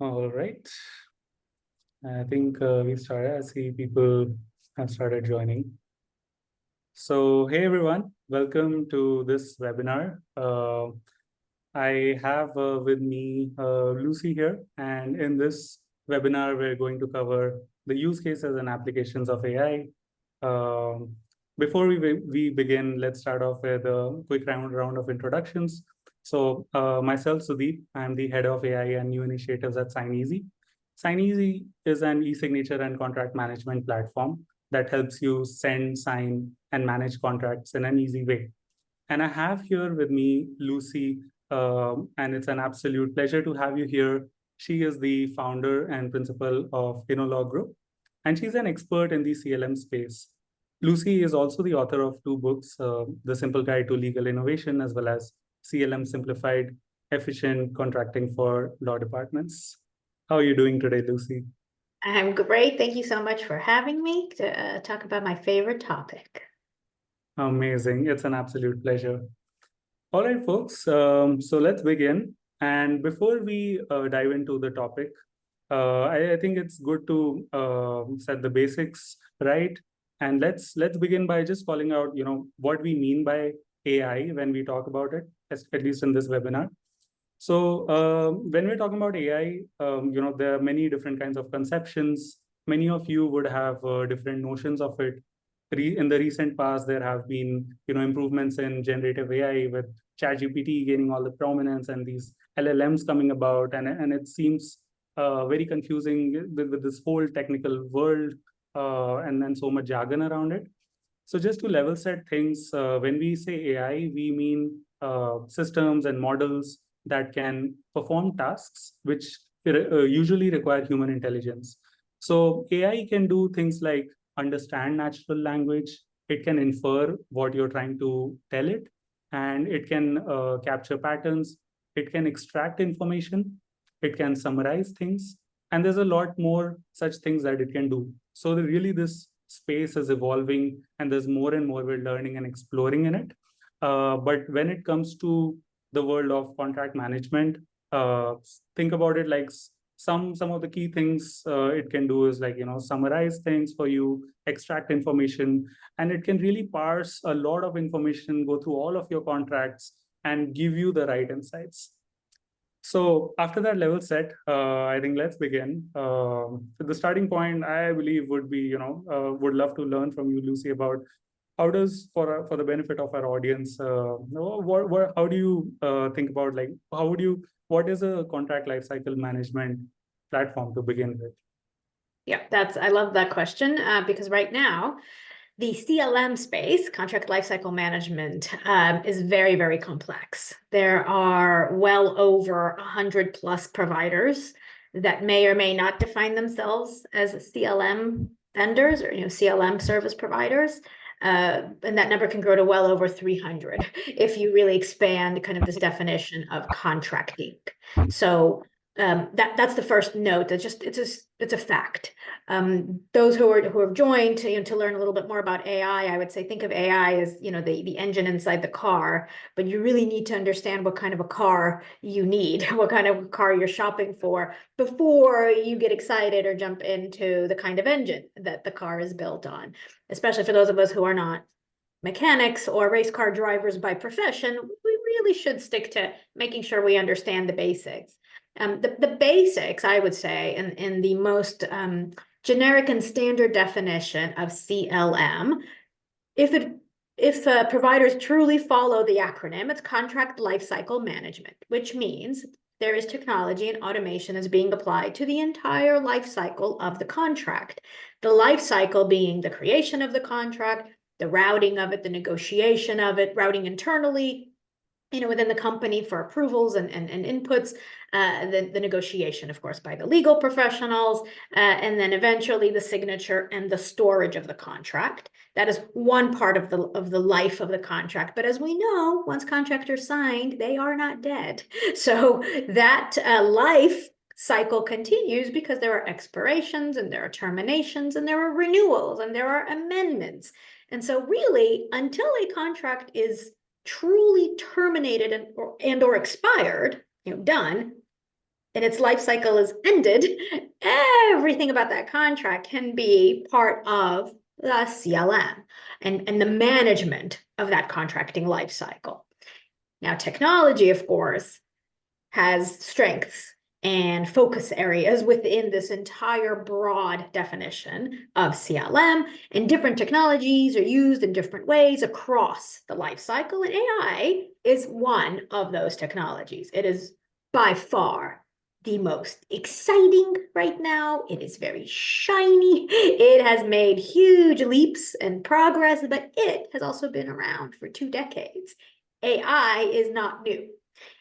All right. I think we started. I see people have started joining. So, hey everyone, welcome to this webinar. I have with me Lucy here, and in this webinar, we're going to cover the use cases and applications of AI. Before we begin, let's start off with a quick round of introductions. So myself, Sudeep, I'm the head of AI and new initiatives at SignEasy. SignEasy is an e-signature and contract management platform that helps you send, sign, and manage contracts in an easy way. And I have here with me Lucy, and it's an absolute pleasure to have you here. She is the founder and principal of InnoLaw Group, and she's an expert in the CLM space. Lucy is also the author of two books, The Simple Guide to Legal Innovation, as well as CLM Simplified, Efficient Contracting for Law Departments. How are you doing today, Lucy? I'm great. Thank you so much for having me to talk about my favorite topic. Amazing. It's an absolute pleasure. All right, folks. So let's begin. And before we dive into the topic, I think it's good to set the basics right. And let's begin by just calling out, what we mean by AI when we talk about it, at least in this webinar. So when we're talking about AI, there are many different kinds of conceptions. Many of you would have different notions of it. In the recent past, there have been improvements in generative AI with ChatGPT gaining all the prominence and these LLMs coming about, and it seems very confusing with this whole technical world and then so much jargon around it. So just to level set things, when we say AI, we mean systems and models that can perform tasks which usually require human intelligence. So AI can do things like understand natural language, it can infer what you're trying to tell it, and it can capture patterns, it can extract information, it can summarize things, and there's a lot more such things that it can do. So really this space is evolving and there's more and more we're learning and exploring in it. But when it comes to the world of contract management, think about it like some of the key things it can do is like summarize things for you, extract information, and it can really parse a lot of information, go through all of your contracts and give you the right insights. So after that level set, I think let's begin. The starting point, I believe, would be, would love to learn from you, Lucy, about how does, for the benefit of our audience, how do you think about, like, what is a contract lifecycle management platform to begin with? Yeah, I love that question because right now, the CLM space, contract lifecycle management, is very, very complex. There are well over 100 plus providers that may or may not define themselves as CLM vendors or CLM service providers. And that number can grow to well over 300 if you really expand kind of this definition of contracting. So that's the first note. It's a fact. Those who have joined to learn a little bit more about AI, I would say think of AI as the engine inside the car, but you really need to understand what kind of a car you need, what kind of car you're shopping for before you get excited or jump into the kind of engine that the car is built on. Especially for those of us who are not mechanics or race car drivers by profession, we really should stick to making sure we understand the basics. The basics, I would say, in the most generic and standard definition of CLM, if providers truly follow the acronym, it's contract lifecycle management, which means there is technology and automation is being applied to the entire life cycle of the contract. The life cycle being the creation of the contract, the routing of it, the negotiation of it, routing internally, within the company for approvals and inputs, the negotiation, of course, by the legal professionals, and then eventually the signature and the storage of the contract. That is one part of the life of the contract. But as we know, once contracts are signed, they are not dead. So that life cycle continues because there are expirations and there are terminations and there are renewals and there are amendments. And so really, until a contract is truly terminated and or expired, done, and its life cycle is ended, everything about that contract can be part of the CLM and the management of that contracting life cycle. Now, technology, of course, has strengths and focus areas within this entire broad definition of CLM, and different technologies are used in different ways across the life cycle, and AI is one of those technologies. It is by far the most exciting right now. It is very shiny. It has made huge leaps and progress, but it has also been around for 2 decades. AI is not new.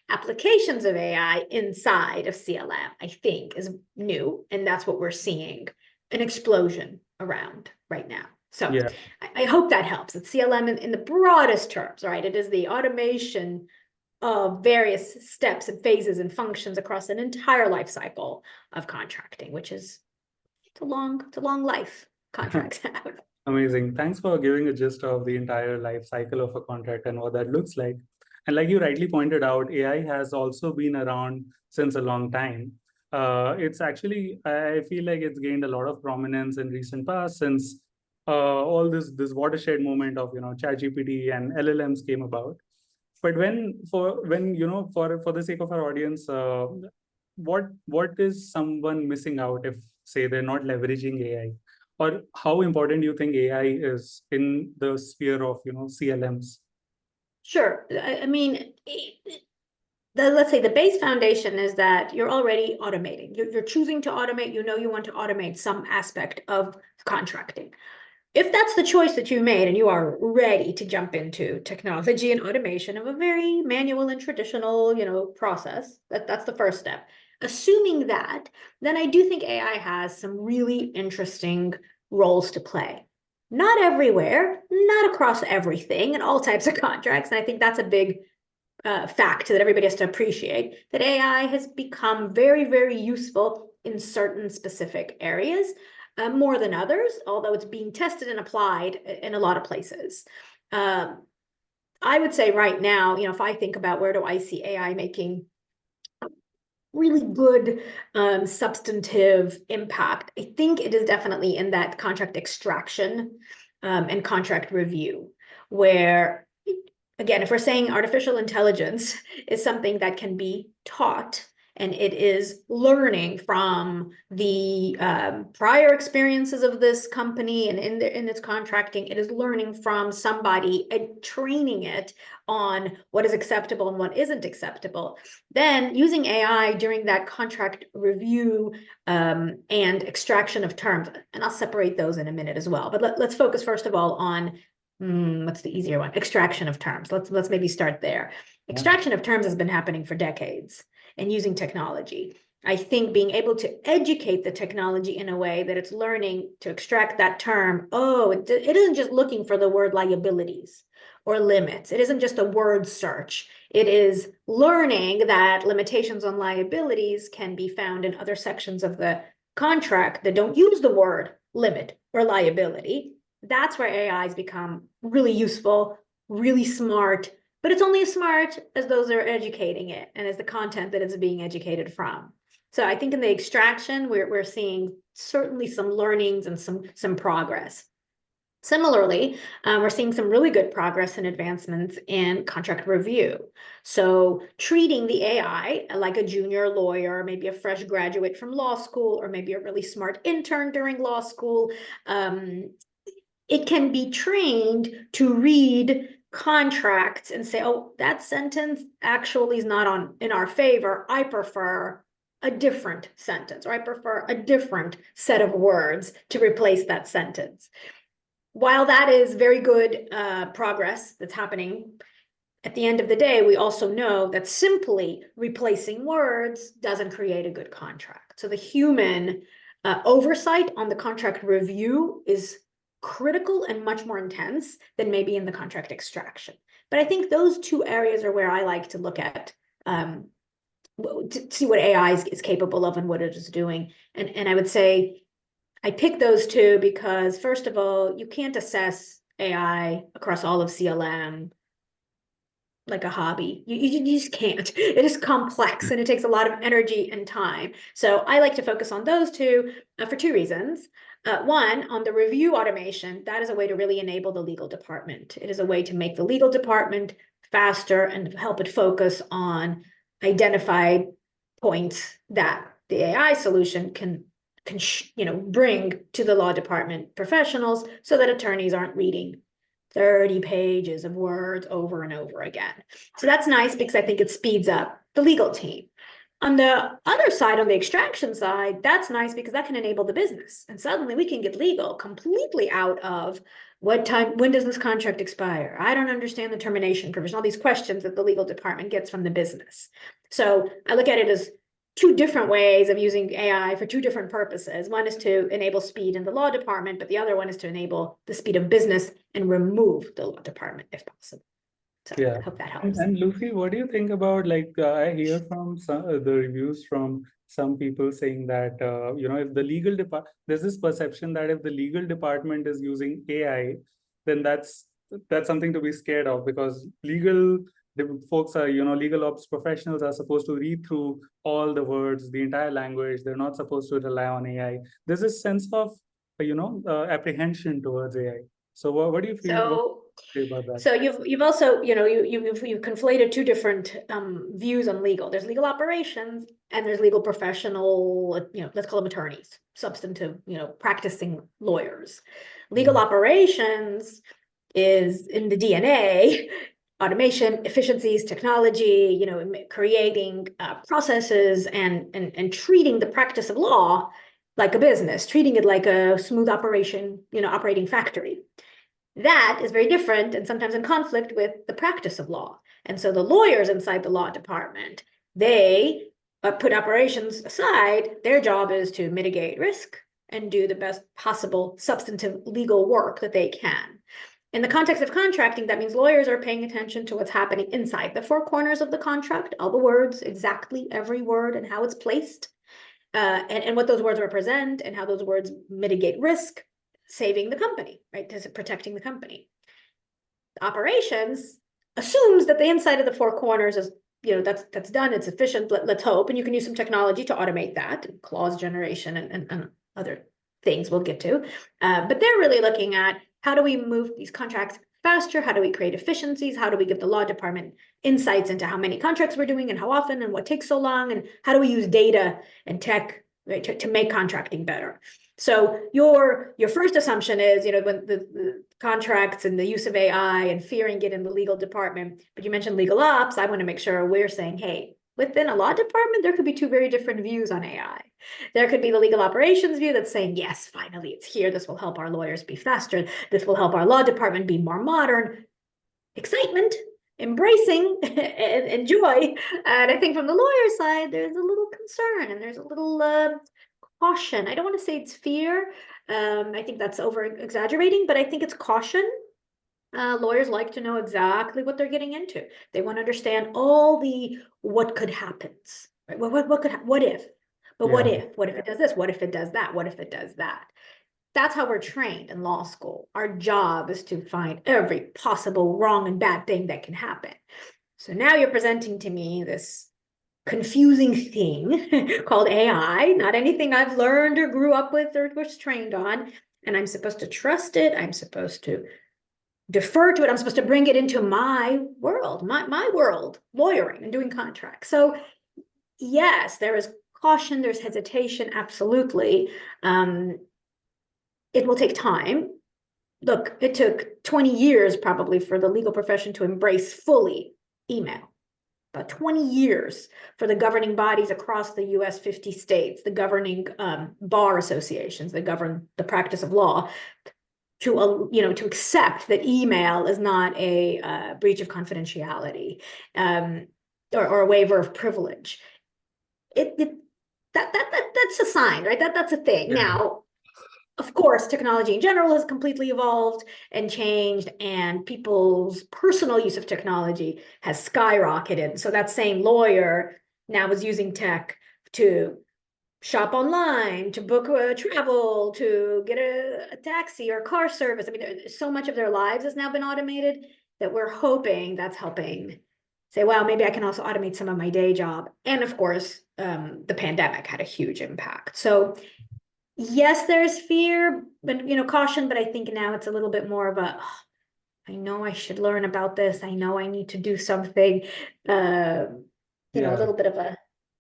Applications of AI inside of CLM, I think, is new, and that's what we're seeing an explosion around right now. So Yeah. I hope that helps. It's CLM in the broadest terms, right? It is the automation of various steps and phases and functions across an entire life cycle of contracting, which is it's a long life contracts have. Amazing. Thanks for giving a gist of the entire life cycle of a contract and what that looks like. And like you rightly pointed out, AI has also been around since a long time. It's actually, I feel like it's gained a lot of prominence in recent past since all this watershed moment of ChatGPT and LLMs came about. But for the sake of our audience, what is someone missing out if, say, they're not leveraging AI? Or how important do you think AI is in the sphere of CLMs? Sure. I mean, let's say the base foundation is that you're already automating. You're choosing to automate. You want to automate some aspect of contracting. If that's the choice that you made and you are ready to jump into technology and automation of a very manual and traditional, process, that's the first step. Assuming that, then I do think AI has some really interesting roles to play. Not everywhere, not across everything and all types of contracts. And I think that's a big fact that everybody has to appreciate, that AI has become very, very useful in certain specific areas. More than others, although it's being tested and applied in a lot of places. I would say right now, if I think about where do I see AI making really good substantive impact, I think it is definitely in that contract extraction and contract review, where, again, if we're saying artificial intelligence is something that can be taught, and it is learning from the prior experiences of this company and in its contracting. It is learning from somebody and training it on what is acceptable and what isn't acceptable. Then using AI during that contract review and extraction of terms, and I'll separate those in a minute as well. But let's focus first of all on what's the easier one? Extraction of terms. Let's maybe start there. Extraction of terms has been happening for decades. And using technology, I think being able to educate the technology in a way that it's learning to extract that term. Oh, it isn't just looking for the word liabilities or limits. It isn't just a word search. It is learning that limitations on liabilities can be found in other sections of the contract that don't use the word limit or liability. That's where AI has become really useful, really smart, but it's only as smart as those that are educating it and as the content that it's being educated from. So I think in the extraction, we're seeing certainly some learnings and some progress. Similarly, we're seeing some really good progress and advancements in contract review. So treating the AI like a junior lawyer, maybe a fresh graduate from law school, or maybe a really smart intern during law school, it can be trained to read contracts and say, oh, that sentence actually is not in our favor. I prefer a different sentence, or I prefer a different set of words to replace that sentence. While that is very good progress that's happening, at the end of the day, we also know that simply replacing words doesn't create a good contract. So the human oversight on the contract review is critical and much more intense than maybe in the contract extraction. But I think those two areas are where I like to look at to see what AI is capable of and what it is doing. And I would say I picked those two because, first of all, you can't assess AI across all of CLM like a hobby. You just can't. It is complex and it takes a lot of energy and time. So I like to focus on those two for two reasons. One, on the review automation, that is a way to really enable the legal department. It is a way to make the legal department faster and help it focus on identified points that the AI solution can bring to the law department professionals so that attorneys aren't reading 30 pages of words over and over again. So that's nice because I think it speeds up the legal team. On the other side, on the extraction side, that's nice because that can enable the business. And suddenly we can get legal completely out of what time, when does this contract expire? I don't understand the termination provision, all these questions that the legal department gets from the business. So I look at it as two different ways of using AI for two different purposes. One is to enable speed in the law department, but the other one is to enable the speed of business and remove the law department if possible. So Yeah. I hope that helps. And Lucy, what do you think about, like, I hear from some the reviews from some people saying that, if the legal department, there's this perception that if the legal department is using AI, then that's something to be scared of, because folks are, legal ops professionals are supposed to read through all the words, the entire language. They're not supposed to rely on AI. There's this sense of, apprehension towards AI. So what do you feel? What do you say about that? So you've also, you've conflated two different views on legal. There's legal operations and there's legal professional, let's call them attorneys, substantive, practicing lawyers. Legal operations is in the DNA, automation, efficiencies, technology, creating processes and treating the practice of law like a business, treating it like a smooth operation, operating factory. That is very different and sometimes in conflict with the practice of law. And so the lawyers inside the law department, they put operations aside. Their job is to mitigate risk and do the best possible substantive legal work that they can. In the context of contracting, that means lawyers are paying attention to what's happening inside the four corners of the contract, all the words, exactly every word and how it's placed, and what those words represent and how those words mitigate risk, saving the company, right? Protecting the company. Operations assumes that the inside of the four corners is, that's done, it's efficient, let's hope, and you can use some technology to automate that, clause generation and other things we'll get to. But they're really looking at how do we move these contracts faster? How do we create efficiencies? How do we give the law department insights into how many contracts we're doing and how often and what takes so long? And how do we use data and tech, right, to make contracting better? So your first assumption is, when the contracts and the use of AI and fearing it in the legal department, but you mentioned legal ops, I want to make sure we're saying, hey, within a law department, there could be two very different views on AI. There could be the legal operations view that's saying, yes, finally, it's here. This will help our lawyers be faster. This will help our law department be more modern. Excitement, embracing, and joy. And I think from the lawyer side, there's a little concern and there's a little caution. I don't want to say it's fear. I think that's over exaggerating, but I think it's caution. Lawyers like to know exactly what they're getting into. They want to understand all the what could happens. Right? What if? But yeah. What if it does this? What if it does that? What if it does that? That's how we're trained in law school. Our job is to find every possible wrong and bad thing that can happen. So now you're presenting to me this confusing thing called AI, not anything I've learned or grew up with or was trained on. And I'm supposed to trust it. I'm supposed to defer to it. I'm supposed to bring it into my world, my world, lawyering and doing contracts. So yes, there is caution, there's hesitation, absolutely. It will take time. Look, it took 20 years probably for the legal profession to embrace fully email. About 20 years for the governing bodies across the US 50 states, the governing bar associations that govern the practice of law, to accept that email is not a breach of confidentiality or a waiver of privilege. That's a sign, right? That's a thing. Now, of course, technology in general has completely evolved and changed, and people's personal use of technology has skyrocketed. So that same lawyer now is using tech to shop online, to book travel, to get a taxi or car service. I mean, so much of their lives has now been automated that we're hoping that's helping say, well, maybe I can also automate some of my day job. And of course, the pandemic had a huge impact. So yes, there's fear, but caution, but I think now it's a little bit more of a, "Oh, I know I should learn about this. I know I need to do something, a Yeah. little bit of a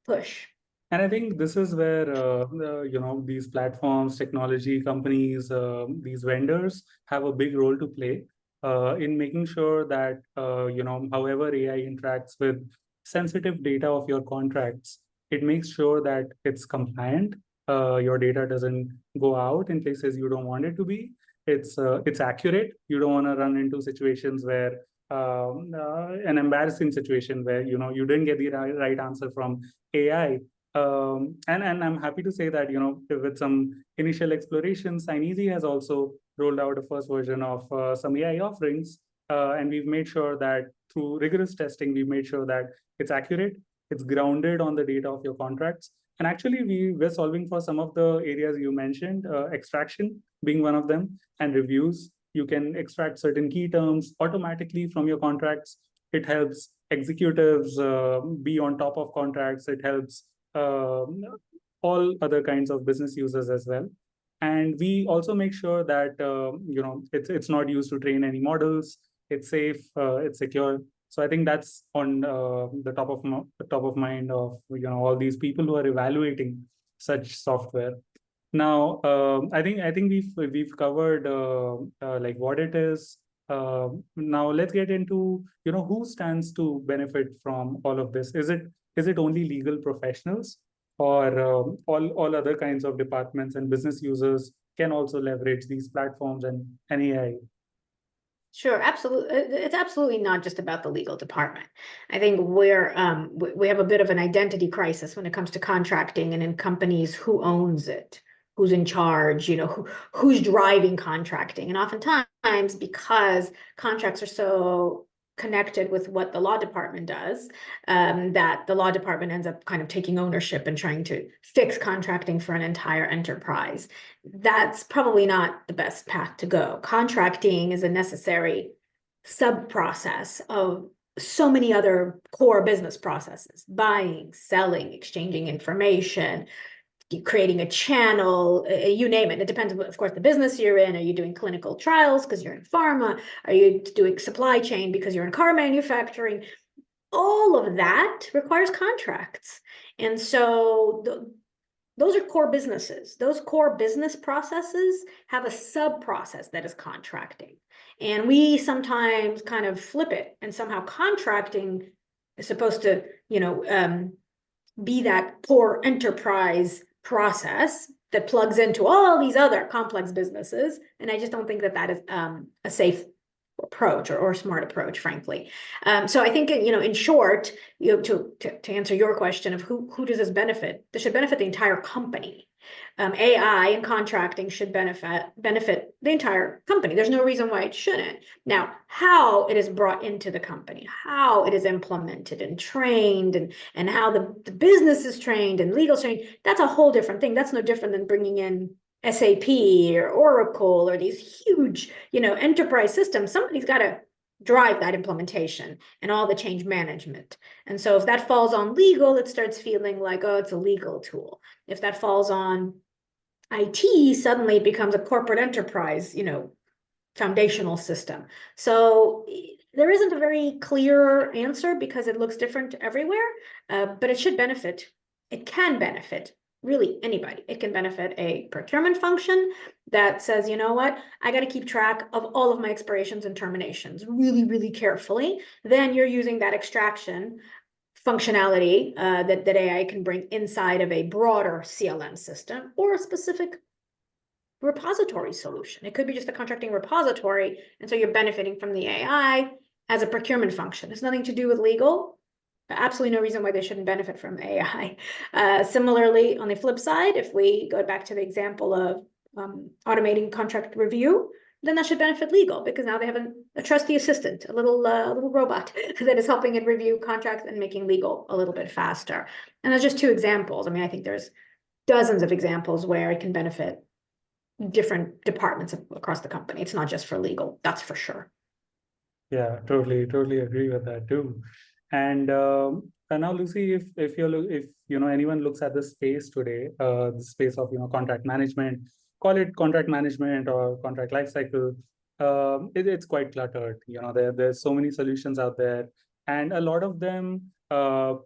push." And I think this is where these platforms, technology companies, these vendors have a big role to play in making sure that however AI interacts with sensitive data of your contracts, it makes sure that it's compliant. Your data doesn't go out in places you don't want it to be. It's accurate. You don't want to run into situations where an embarrassing situation where you didn't get the right answer from AI. And I'm happy to say that with some initial exploration, SignEasy has also rolled out a first version of some AI offerings, and we've made sure that through rigorous testing, we've made sure that it's accurate, it's grounded on the data of your contracts, and actually we're solving for some of the areas you mentioned, extraction being one of them, and reviews. You can extract certain key terms automatically from your contracts. It helps executives be on top of contracts. It helps all other kinds of business users as well. And we also make sure that it's not used to train any models. It's safe, it's secure. So I think that's on the top of mind of all these people who are evaluating such software. Now, I think we've covered like what it is. Now let's get into who stands to benefit from all of this. Is it only legal professionals, or all other kinds of departments and business users can also leverage these platforms and AI? Sure, absolutely. It's absolutely not just about the legal department. I think we have a bit of an identity crisis when it comes to contracting and in companies, who owns it, who's in charge, who's driving contracting. And oftentimes, because contracts are so connected with what the law department does, that the law department ends up kind of taking ownership and trying to fix contracting for an entire enterprise. That's probably not the best path to go. Contracting is a necessary sub-process of so many other core business processes: buying, selling, exchanging information, creating a channel, you name it. It depends, of course, the business you're in. Are you doing clinical trials because you're in pharma? Are you doing supply chain because you're in car manufacturing? All of that requires contracts. And so those are core businesses. Those core business processes have a sub-process that is contracting. And we sometimes kind of flip it, and somehow contracting is supposed to, be that core enterprise process that plugs into all these other complex businesses. And I just don't think that is a safe approach or smart approach, frankly. So I think, in short, to answer your question of who does this benefit, this should benefit the entire company. AI and contracting should benefit the entire company. There's no reason why it shouldn't. Now, how it is brought into the company, how it is implemented and trained, and how the business is trained and legal trained, that's a whole different thing. That's no different than bringing in SAP or Oracle or these huge, enterprise systems. Somebody's got to drive that implementation and all the change management. And so if that falls on legal, it starts feeling like, oh, it's a legal tool. If that falls on IT, suddenly it becomes a corporate enterprise, foundational system. So there isn't a very clear answer because it looks different everywhere, but it should benefit. It can benefit really anybody. It can benefit a procurement function that says, you know what, I got to keep track of all of my expirations and terminations really, really carefully. Then you're using that extraction functionality that AI can bring inside of a broader CLM system or a specific repository solution. It could be just a contracting repository, and so you're benefiting from the AI as a procurement function. It's nothing to do with legal. Absolutely no reason why they shouldn't benefit from AI. Similarly, on the flip side, if we go back to the example of automating contract review, then that should benefit legal, because now they have a trusty assistant, a little robot that is helping it review contracts and making legal a little bit faster. And that's just two examples. I mean, I think there's dozens of examples where it can benefit different departments across the company. It's not just for legal, that's for sure. Yeah, totally agree with that too. And now, Lucy, if anyone looks at the space today, the space of contract management, call it contract management or contract lifecycle, it's quite cluttered. There's so many solutions out there, and a lot of them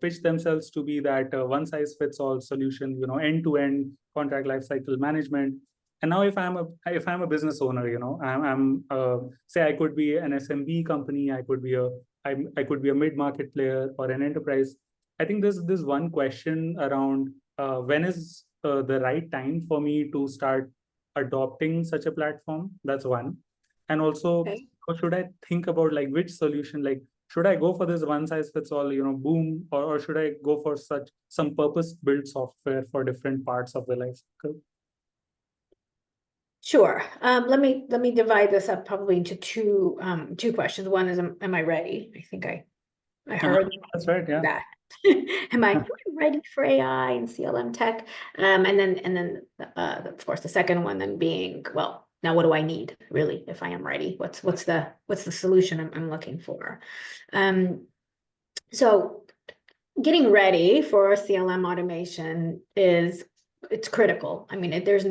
pitch themselves to be that one size fits all solution. End to end contract lifecycle management. And now, if I'm a business owner, I'm say I could be an SMB company, I could be a mid-market player or an enterprise. I think there's this one question around when is the right time for me to start adopting such a platform? That's one. And also, Okay. how should I think about like which solution? Like, should I go for this one size fits all, boom, or should I go for some purpose-built software for different parts of the life cycle? Sure. Let me divide this up probably into two questions. One is, am I ready? I think I heard That's right. Yeah. that. Am I ready for AI and CLM tech? And then of course the second one then being, well, now what do I need really if I am ready? What's the solution I'm looking for? So getting ready for CLM automation it's critical. I mean, there's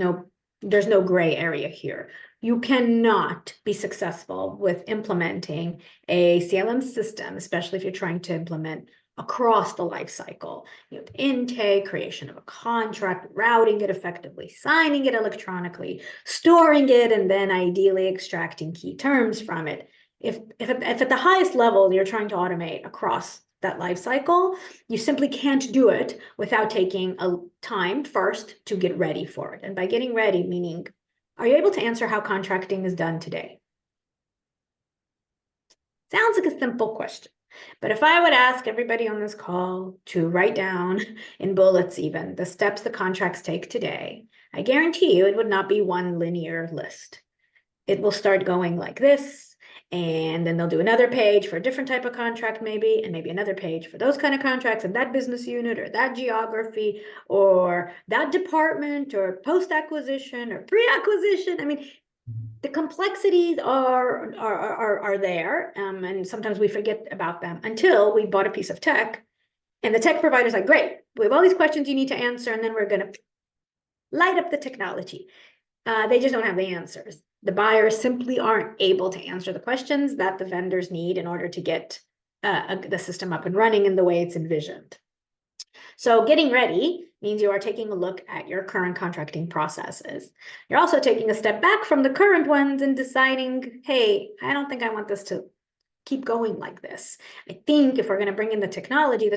no gray area here. You cannot be successful with implementing a CLM system, especially if you're trying to implement across the life cycle. You have intake, creation of a contract, routing it effectively, signing it electronically, storing it, and then ideally extracting key terms from it. If at the highest level you're trying to automate across that life cycle, you simply can't do it without taking a time first to get ready for it. And by getting ready, meaning, are you able to answer how contracting is done today? Sounds like a simple question. But if I would ask everybody on this call to write down in bullets even the steps the contracts take today, I guarantee you it would not be one linear list. It will start going like this, and then they'll do another page for a different type of contract maybe, and maybe another page for those kind of contracts and that business unit or that geography or that department or post-acquisition or pre-acquisition. I mean, the complexities are there, and sometimes we forget about them until we bought a piece of tech, and the tech provider's like, great, we have all these questions you need to answer, and then we're going to light up the technology. They just don't have the answers. The buyers simply aren't able to answer the questions that the vendors need in order to get the system up and running in the way it's envisioned. So getting ready means you are taking a look at your current contracting processes. You're also taking a step back from the current ones and deciding, hey, I don't think I want this to keep going like this. I think if we're going to bring in the technology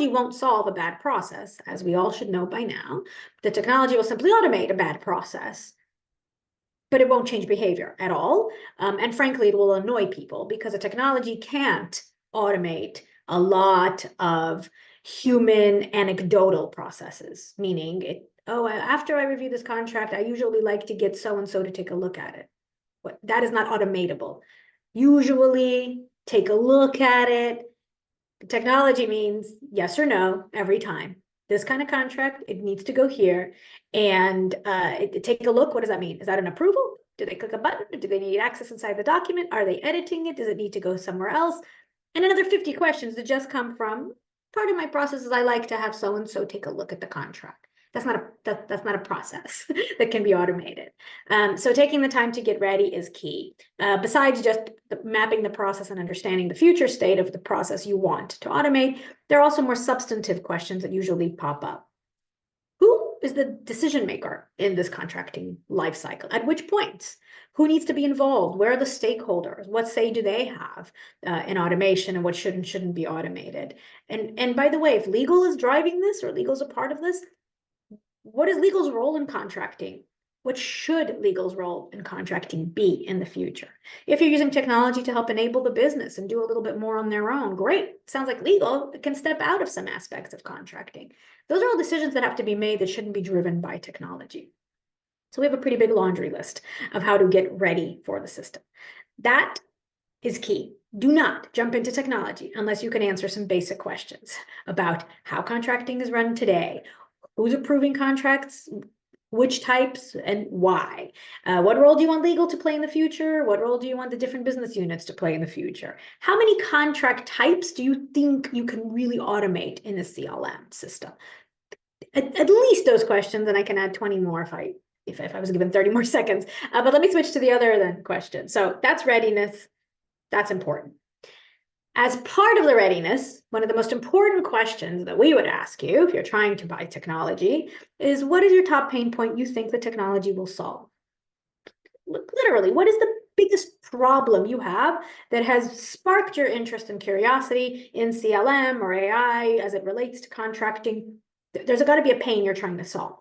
won't solve a bad process, as we all should know by now. The technology will simply automate a bad process, but it won't change behavior at all. And frankly, it will annoy people because a technology can't automate a lot of human anecdotal processes, meaning after I review this contract, I usually like to get so-and-so to take a look at it. But that is not automatable. Usually take a look at it. The technology means yes or no every time. This kind of contract, it needs to go here. And take a look. What does that mean? Is that an approval? Do they click a button? Do they need access inside the document? Are they editing it? Does it need to go somewhere else? And another 50 questions that just come from part of my process is I like to have so-and-so take a look at the contract. That's not a process that can be automated. So taking the time to get ready is key. Besides just mapping the process and understanding the future state of the process you want to automate, there are also more substantive questions that usually pop up. Who is the decision maker in this contracting life cycle? At which points? Who needs to be involved? Where are the stakeholders? What say do they have in automation, and what should and shouldn't be automated? And by the way, if legal is driving this or legal is a part of this, what is legal's role in contracting? What should legal's role in contracting be in the future? If you're using technology to help enable the business and do a little bit more on their own, great. Sounds like legal can step out of some aspects of contracting. Those are all decisions that have to be made that shouldn't be driven by technology. So we have a pretty big laundry list of how to get ready for the system. That is key. Do not jump into technology unless you can answer some basic questions about how contracting is run today, who's approving contracts, Which types and why? What role do you want legal to play in the future? What role do you want the different business units to play in the future? How many contract types do you think you can really automate in a CLM system? At least those questions, and I can add 20 more if I was given 30 more seconds. But let me switch to the other then question. So that's readiness. That's important. As part of the readiness, one of the most important questions that we would ask you if you're trying to buy technology is, what is your top pain point you think the technology will solve? Literally, what is the biggest problem you have that has sparked your interest and curiosity in CLM or AI as it relates to contracting? There's got to be a pain you're trying to solve.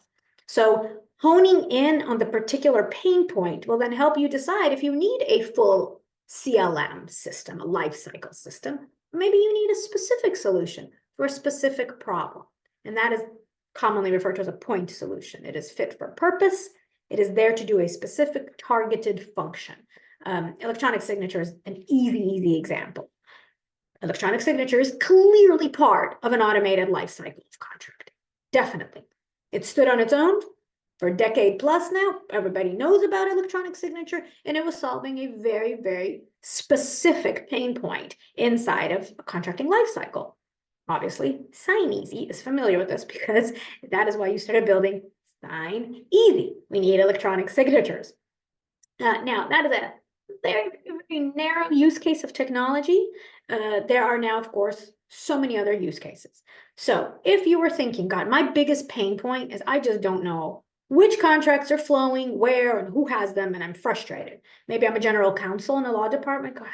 So honing in on the particular pain point will then help you decide if you need a full CLM system, a lifecycle system. Maybe you need a specific solution for a specific problem. And that is commonly referred to as a point solution. It is fit for purpose. It is there to do a specific targeted function. Electronic signature is an easy example. Electronic signature is clearly part of an automated lifecycle of contracting. Definitely. It stood on its own for a decade plus now. Everybody knows about electronic signature, and it was solving a very specific pain point inside of a contracting lifecycle. Obviously, SignEasy is familiar with this because that is why you started building SignEasy. We need electronic signatures. Now, that is a very narrow use case of technology. There are now, of course, so many other use cases. So if you were thinking, God, my biggest pain point is I just don't know which contracts are flowing, where, and who has them, and I'm frustrated. Maybe I'm a general counsel in a law department. God,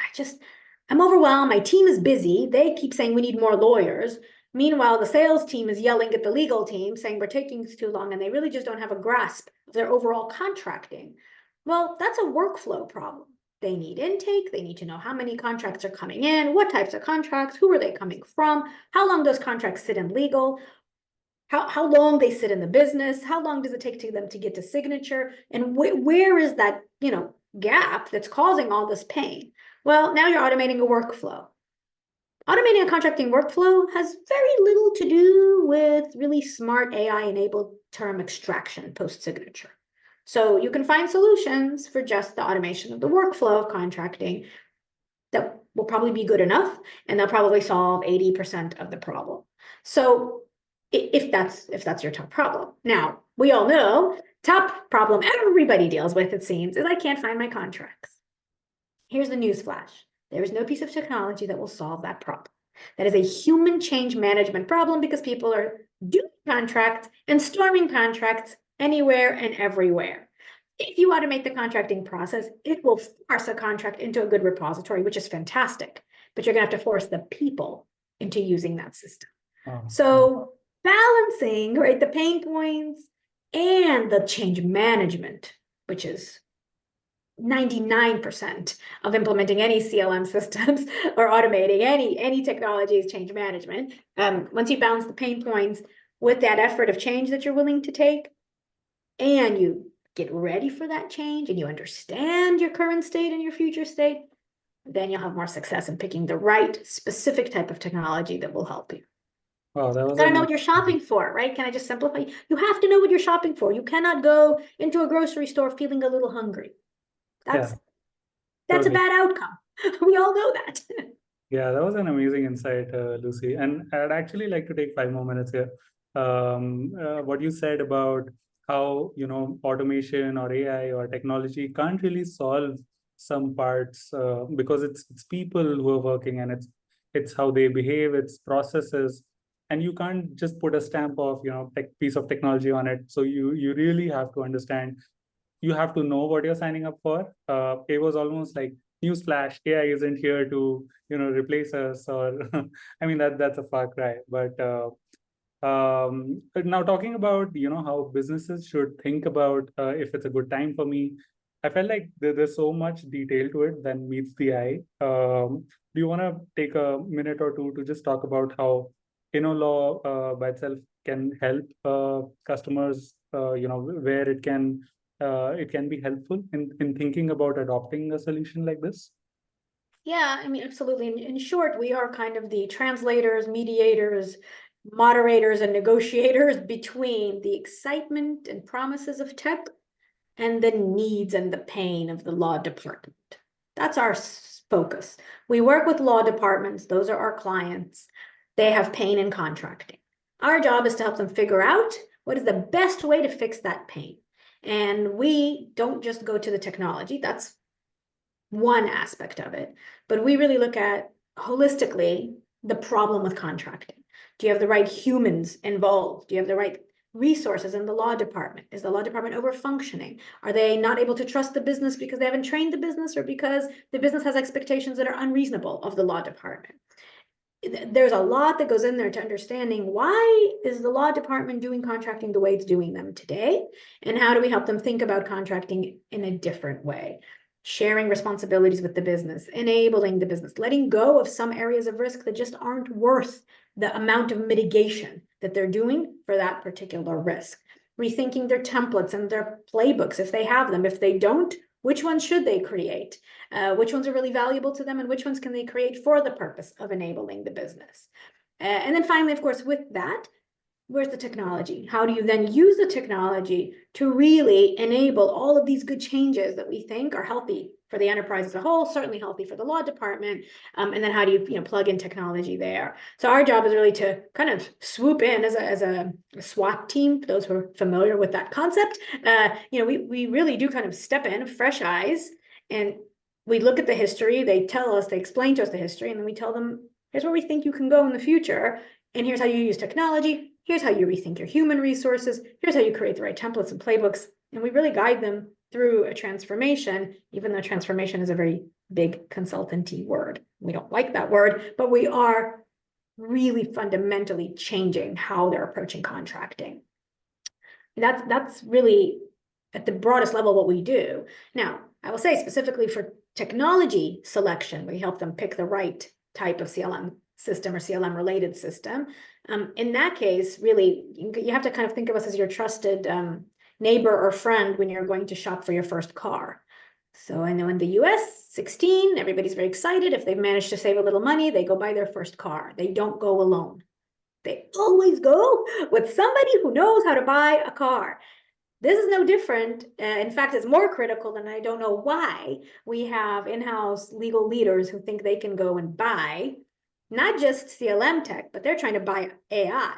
I'm overwhelmed. My team is busy. They keep saying we need more lawyers. Meanwhile, the sales team is yelling at the legal team, saying we're taking too long, and they really just don't have a grasp of their overall contracting. Well, that's a workflow problem. They need intake. They need to know how many contracts are coming in, what types of contracts, who are they coming from, how long those contracts sit in legal, how long they sit in the business, how long does it take them to get to signature, and where is that gap that's causing all this pain? Well, now you're automating a workflow. Automating a contracting workflow has very little to do with really smart AI-enabled term extraction post-signature. So you can find solutions for just the automation of the workflow of contracting that will probably be good enough, and they'll probably solve 80% of the problem. So if that's your top problem. Now, we all know, top problem everybody deals with, it seems, is I can't find my contracts. Here's the news flash. There is no piece of technology that will solve that problem. That is a human change management problem because people are doing contracts and storming contracts anywhere and everywhere. If you automate the contracting process, it will force a contract into a good repository, which is fantastic, but you're gonna have to force the people into using that system. So balancing, right, the pain points and the change management, which is 99% of implementing any CLM systems or automating any technology is change management. Once you balance the pain points with that effort of change that you're willing to take, and you get ready for that change, and you understand your current state and your future state, then you'll have more success in picking the right specific type of technology that will help you. Wow, that was gotta know what you're shopping for, right? Can I just simplify? You have to know what you're shopping for. You cannot go into a grocery store feeling a little hungry. That's a totally. bad outcome. We all know that. Yeah, that was an amazing insight, Lucy. And I'd actually like to take 5 more minutes here. What you said about how, automation or AI or technology can't really solve some parts because it's people who are working, and it's how they behave, it's processes, and you can't just put a stamp of, piece of technology on it. So you really have to understand. You have to know what you're signing up for. It was almost like newsflash: AI isn't here to replace us, or I mean that's a far cry. But now talking about how businesses should think about if it's a good time for me, I felt like there's so much detail to it than meets the eye. Do you want to take a minute or two to just talk about how InnoLaw by itself can help customers? Where it can be helpful in thinking about adopting a solution like this? Yeah, I mean, absolutely. In short, we are kind of the translators, mediators, moderators and negotiators between the excitement and promises of tech and the needs and the pain of the law department. That's our focus. We work with law departments. Those are our clients. They have pain in contracting. Our job is to help them figure out what is the best way to fix that pain. And we don't just go to the technology. That's one aspect of it. But we really look at holistically the problem with contracting. Do you have the right humans involved? Do you have the right resources in the law department? Is the law department over functioning? Are they not able to trust the business because they haven't trained the business, or because the business has expectations that are unreasonable of the law department? There's a lot that goes in there to understanding why is the law department doing contracting the way it's doing them today, and how do we help them think about contracting in a different way? Sharing responsibilities with the business, enabling the business, letting go of some areas of risk that just aren't worth the amount of mitigation that they're doing for that particular risk. Rethinking their templates and their playbooks if they have them. If they don't, which ones should they create? Which ones are really valuable to them, and which ones can they create for the purpose of enabling the business? And then finally, of course, with that, where's the technology? How do you then use the technology to really enable all of these good changes that we think are healthy for the enterprise as a whole, certainly healthy for the law department, and then how do you plug in technology there? So our job is really to kind of swoop in as a SWAT team, for those who are familiar with that concept. We really do kind of step in, fresh eyes, and we look at the history. They tell us, they explain to us the history, and then we tell them, here's where we think you can go in the future, and here's how you use technology. Here's how you rethink your human resources. Here's how you create the right templates and playbooks. And we really guide them through a transformation, even though transformation is a very big consultancy word. We don't like that word, but we are really fundamentally changing how they're approaching contracting. That's really at the broadest level what we do. Now, I will say specifically for technology selection, we help them pick the right type of CLM system or CLM related system. In that case, really, you have to kind of think of us as your trusted neighbor or friend when you're going to shop for your first car. So I know in the US, 16, everybody's very excited. If they've managed to save a little money, they go buy their first car. They don't go alone. They always go with somebody who knows how to buy a car. This is no different. In fact, it's more critical, and I don't know why we have in-house legal leaders who think they can go and buy not just CLM tech, but they're trying to buy AI.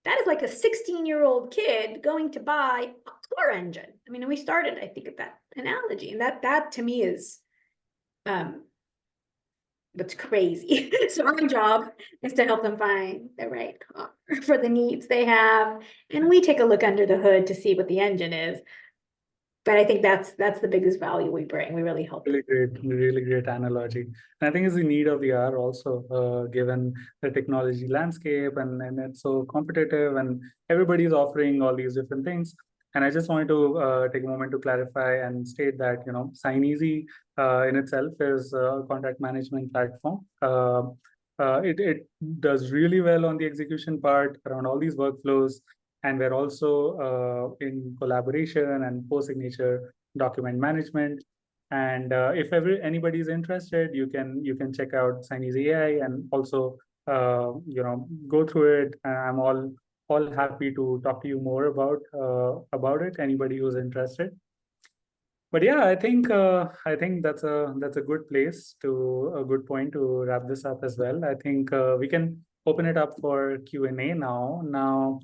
That is like a 16-year-old kid going to buy a car engine. I mean, we started, I think, at that analogy, and that to me is that's crazy. So our job is to help them find the right car for the needs they have, and we take a look under the hood to see what the engine is. But I think that's the biggest value we bring. We really help. Really great analogy. And I think it's the need of the hour also, given the technology landscape and it's so competitive and everybody's offering all these different things. And I just wanted to take a moment to clarify and state that, SignEasy in itself is a contract management platform. It does really well on the execution part around all these workflows. And we're also in collaboration and post-signature document management. And if anybody is interested, you can check out SignEasy AI and also go through it. And I'm all happy to talk to you more about it. Anybody who's interested. But yeah, I think that's a good point to wrap this up as well. I think we can open it up for Q&A now. Now,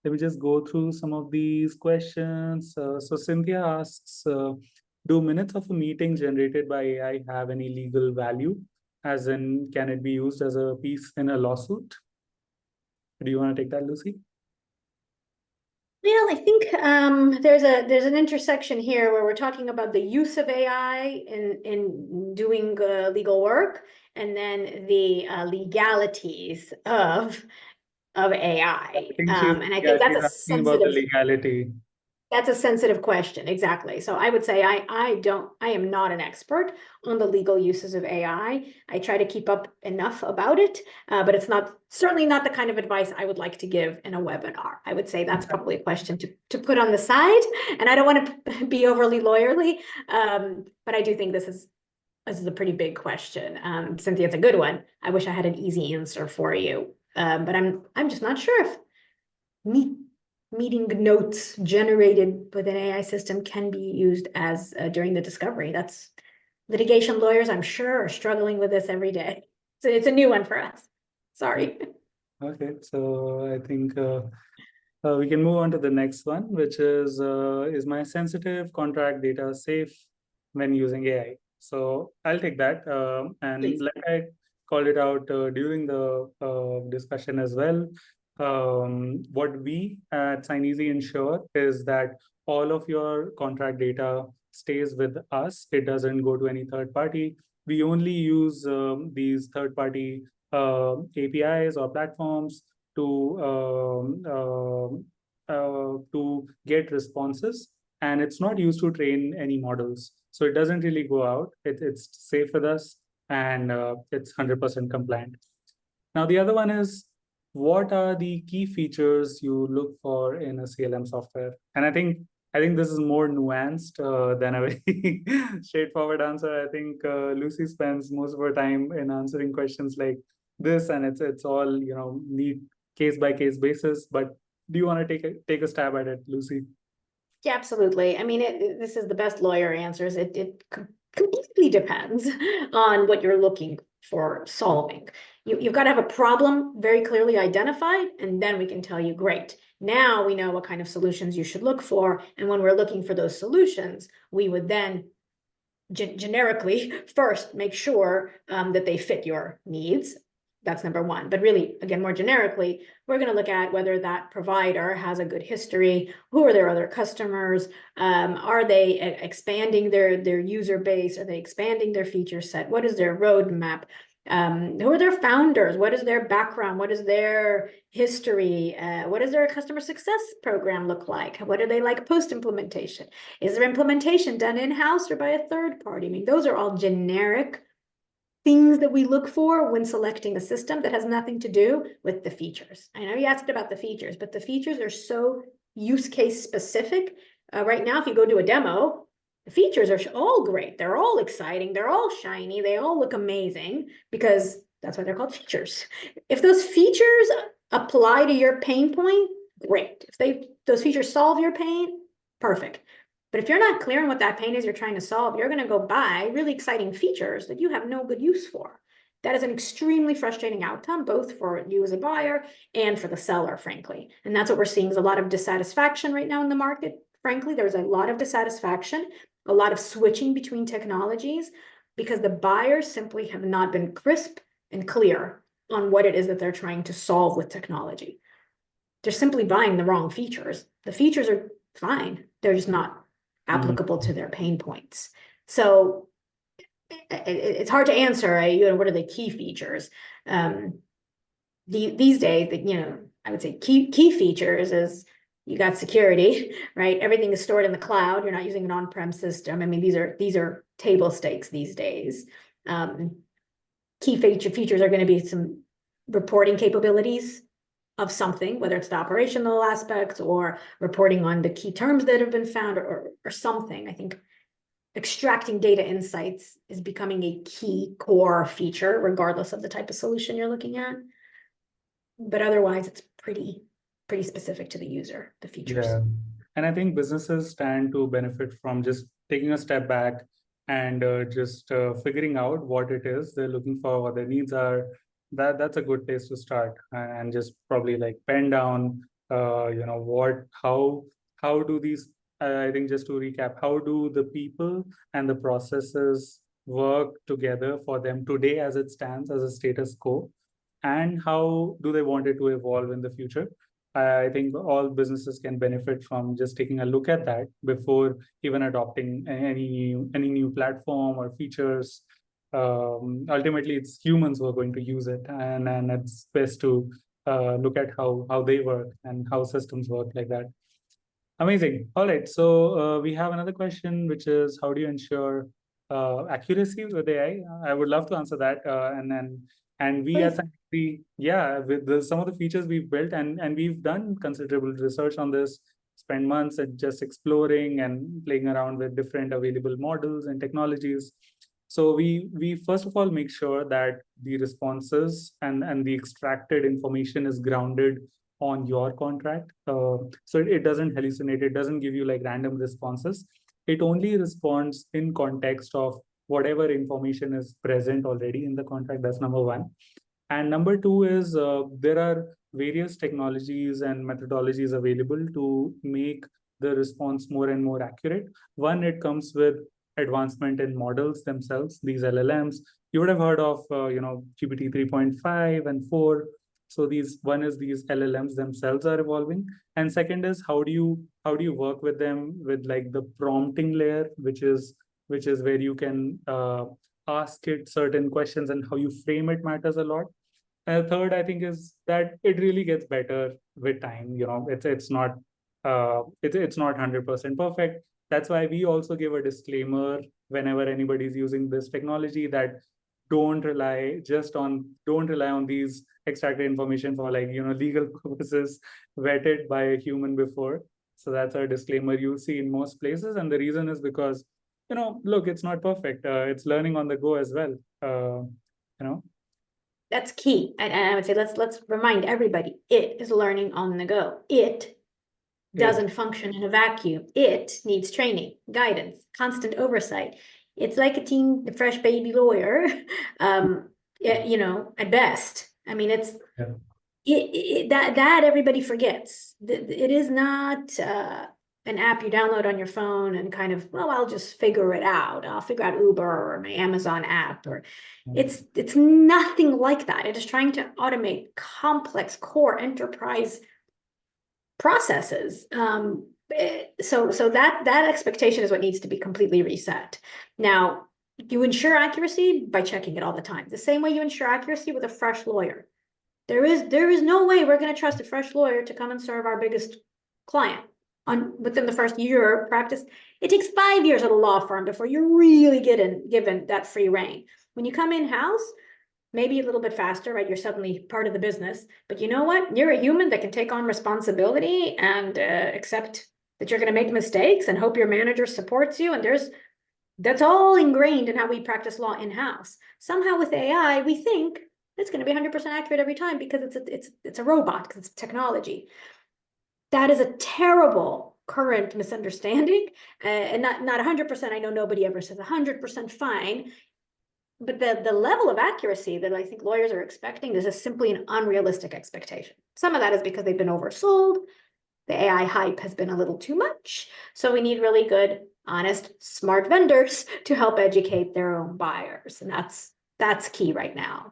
let me just go through some of these questions. So Cynthia asks, do minutes of a meeting generated by AI have any legal value? As in, can it be used as a piece in a lawsuit? Do you want to take that, Lucy? Well, I think there's an intersection here where we're talking about the use of AI in doing legal work, and then the legalities of AI. And I think that's a sensitive legality. That's a sensitive question. Exactly. So I would say I am not an expert on the legal uses of AI. I try to keep up enough about it, but it's certainly not the kind of advice I would like to give in a webinar. I would say that's probably a question to put on the side, and I don't want to be overly lawyerly, but I do think this is a pretty big question. Cynthia, it's a good one. I wish I had an easy answer for you. But I'm just not sure if meeting notes generated with an AI system can be used as during the discovery. That's litigation lawyers, I'm sure, are struggling with this every day. So it's a new one for us. Sorry. Okay, so I think we can move on to the next one, which is my sensitive contract data safe when using AI? So I'll take that. And Please. like I called it out during the discussion as well, what we at SignEasy ensure is that all of your contract data stays with us. It doesn't go to any third party. We only use these third party APIs or platforms to get responses, and it's not used to train any models. So it doesn't really go out. It's safe with us, and it's 100% compliant. Now, the other one is, what are the key features you look for in a CLM software? And I think this is more nuanced than a very straightforward answer. I think Lucy spends most of her time in answering questions like this, and it's all neat case by case basis. But do you want to take a stab at it, Lucy? Yeah, absolutely. I mean, this is the best lawyer answers. It completely depends on what you're looking for solving. You've got to have a problem very clearly identified, and then we can tell you, great. Now we know what kind of solutions you should look for. And when we're looking for those solutions, we would then generically first make sure that they fit your needs. That's number one. But really, again, more generically, we're going to look at whether that provider has a good history. Who are their other customers? Are they expanding their user base? Are they expanding their feature set? What is their roadmap? Who are their founders? What is their background? What is their history? What does their customer success program look like? What are they like post-implementation? Is their implementation done in-house or by a third party? I mean, those are all generic things that we look for when selecting a system that has nothing to do with the features. I know you asked about the features, but the features are so use case specific. Right now, if you go do a demo, the features are all great. They're all exciting. They're all shiny. They all look amazing because that's why they're called features. If those features apply to your pain point, great. If those features solve your pain, perfect. But if you're not clear on what that pain is you're trying to solve, you're going to go buy really exciting features that you have no good use for. That is an extremely frustrating outcome, both for you as a buyer and for the seller, frankly. And that's what we're seeing is a lot of dissatisfaction right now in the market. Frankly, there's a lot of dissatisfaction, a lot of switching between technologies because the buyers simply have not been crisp and clear on what it is that they're trying to solve with technology. They're simply buying the wrong features. The features are fine. They're just not applicable to their pain points. So it's hard to answer, what are the key features? These days, I would say key features is you got security, right? Everything is stored in the cloud. You're not using an on-prem system. I mean, these are table stakes these days. Key features are going to be some reporting capabilities of something, whether it's the operational aspects or reporting on the key terms that have been found or something. I think extracting data insights is becoming a key core feature, regardless of the type of solution you're looking at. But otherwise, it's pretty specific to the user, the features. Yeah. And I think businesses stand to benefit from just taking a step back and just figuring out what it is they're looking for, what their needs are. That's a good place to start, and just probably like pen down, how do these, I think just to recap, how do the people and the processes work together for them today as it stands as a status quo, and how do they want it to evolve in the future? I think all businesses can benefit from just taking a look at that before even adopting any new platform or features. Ultimately, it's humans who are going to use it, and it's best to look at how they work and how systems work like that. Amazing. All right. So we have another question, which is, how do you ensure accuracy with AI? I would love to answer that, and we at SignEasy, with some of the features we've built, and we've done considerable research on this, spent months at just exploring and playing around with different available models and technologies. So we first of all make sure that the responses and the extracted information is grounded on your contract. So it doesn't hallucinate, it doesn't give you like random responses. It only responds in context of whatever information is present already in the contract. That's number one. And number two is there are various technologies and methodologies available to make the response more and more accurate. One, it comes with advancement in models themselves, these LLMs. You would have heard of, GPT 3.5 and 4. So one is these LLMs themselves are evolving. And second is how do you work with them with like the prompting layer, which is where you can ask it certain questions, and how you frame it matters a lot. And the third, I think, is that it really gets better with time. It's not 100% perfect. That's why we also give a disclaimer whenever anybody is using this technology that don't rely on these extracted information for legal purposes, vetted by a human before. So that's our disclaimer you'll see in most places, and the reason is because look, it's not perfect. It's learning on the go as well. You know. That's key. And I would say let's remind everybody, it is learning on the go. It doesn't function in a vacuum. It needs training, guidance, constant oversight. It's like a fresh baby lawyer, at best. I mean, it's that everybody forgets. It is not an app you download on your phone and kind of, well, I'll just figure it out. I'll figure out Uber or my Amazon app, or it's nothing like that. It is trying to automate complex core enterprise processes. So that expectation is what needs to be completely reset. Now, you ensure accuracy by checking it all the time. The same way you ensure accuracy with a fresh lawyer. There is no way we're going to trust a fresh lawyer to come and serve our biggest client within the first year of practice. It takes 5 years at a law firm before you're really given that free reign. When you come in-house, maybe a little bit faster, right? You're suddenly part of the business, but you know what? You're a human that can take on responsibility and accept that you're going to make mistakes and hope your manager supports you. And that's all ingrained in how we practice law in-house. Somehow with AI, we think it's going to be 100% accurate every time because it's a robot, because it's technology. That is a terrible current misunderstanding, and not 100%. I know nobody ever says 100% fine, but the level of accuracy that I think lawyers are expecting is simply an unrealistic expectation. Some of that is because they've been oversold. The AI hype has been a little too much. So we need really good, honest, smart vendors to help educate their own buyers, and that's key right now.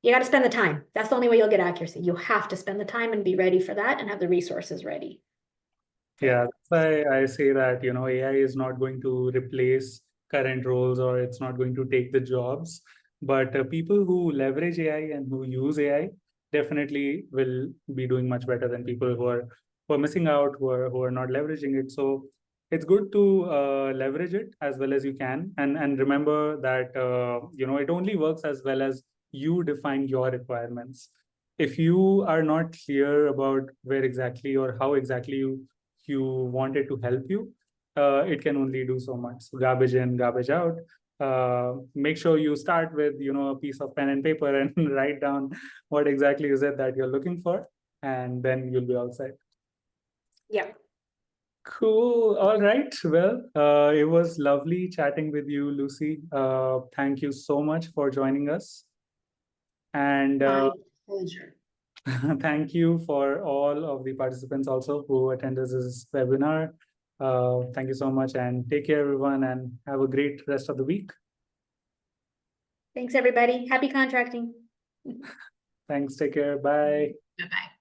You got to spend the time. That's the only way you'll get accuracy. You have to spend the time and be ready for that and have the resources ready. Yeah, that's why I say that, AI is not going to replace current roles, or it's not going to take the jobs. But people who leverage AI and who use AI definitely will be doing much better than people who are missing out, who are not leveraging it. So it's good to leverage it as well as you can, and remember that it only works as well as you define your requirements. If you are not clear about where exactly or how exactly you want it to help you, it can only do so much. So garbage in, garbage out. Make sure you start with a piece of pen and paper and write down what exactly is it that you're looking for, and then you'll be all set. Yep. Cool. All right. Well, it was lovely chatting with you, Lucy. Thank you so much for joining us. And my pleasure. thank you for all of the participants also who attended this webinar. Thank you so much, and take care, everyone, and have a great rest of the week. Thanks, everybody. Happy contracting. Thanks. Take care. Bye. Bye-bye.